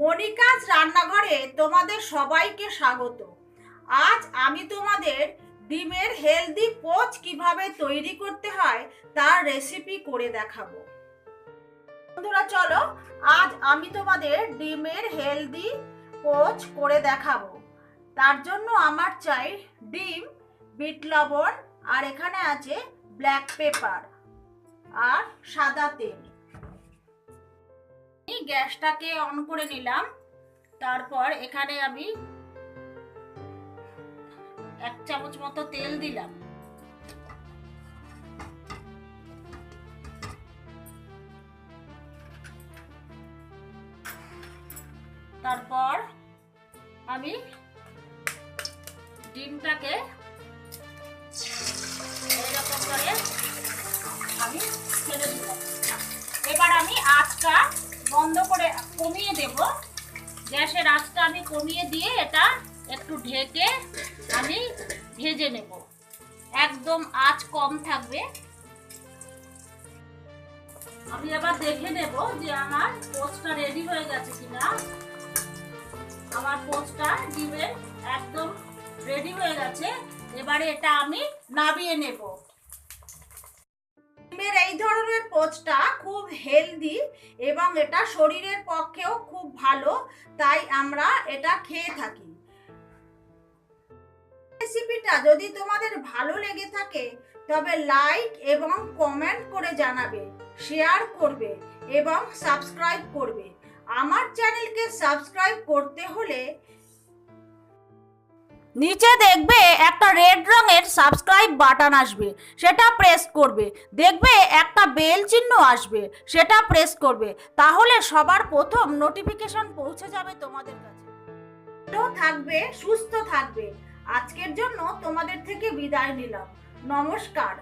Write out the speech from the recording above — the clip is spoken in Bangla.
মনিকাজ রান্নাঘরে তোমাদের সবাইকে স্বাগত। আজ আমি তোমাদের ডিমের হেলদি পোচ কিভাবে তৈরি করতে হয় তার রেসিপি করে দেখাবো। বন্ধুরা চলো, আজ আমি তোমাদের ডিমের হেলদি পোচ করে দেখাবো। তার জন্য আমার চাই ডিম, বিট লবণ, আর এখানে আছে ব্ল্যাক পেপার আর সাদা তেল। গ্যাসটাকে অন করে নিলাম। তারপর এখানে আমি 1 চামচ মতো তেল দিলাম। তারপর আমি ডিমটাকে এরকম করে আমি ছেড়ে দিলাম। এবার আমি আঁচটা বন্ধ করে কমিয়ে দেব। গ্যাসের আঁচটা আমি কমিয়ে দিয়ে এটা একটু ঢেকে আমি ভেজে নেব। একদম আঁচ কম থাকবে। আমি এবার দেখে নেব যে আমার পোচটা রেডি হয়ে গেছে কিনা। আমার পোচটা ডিমের একদম রেডি হয়ে গেছে। এবারে এটা আমি নামিয়ে নেব। ডিমের এই ধরনের পোচটা খুব হেলদি এবং এটা শরীরের পক্ষেও খুব ভালো, তাই আমরা এটা খেয়ে থাকি। রেসিপিটা যদি তোমাদের ভালো লেগে থাকে তবে লাইক এবং কমেন্ট করে জানাবে, শেয়ার করবে এবং সাবস্ক্রাইব করবে। আমার চ্যানেলকে সাবস্ক্রাইব করতে হলে নিচে দেখবে একটা রেড রঙের সাবস্ক্রাইব বাটন আসবে, সেটা প্রেস করবে। দেখবে একটা বেল চিহ্ন আসবে, সেটা প্রেস করবে। তাহলে সবার প্রথম নোটিফিকেশন পৌঁছে যাবে তোমাদের কাছে। ভালো থাকবে, সুস্থ থাকবে। আজকের জন্য তোমাদের থেকে বিদায় নিলাম। নমস্কার।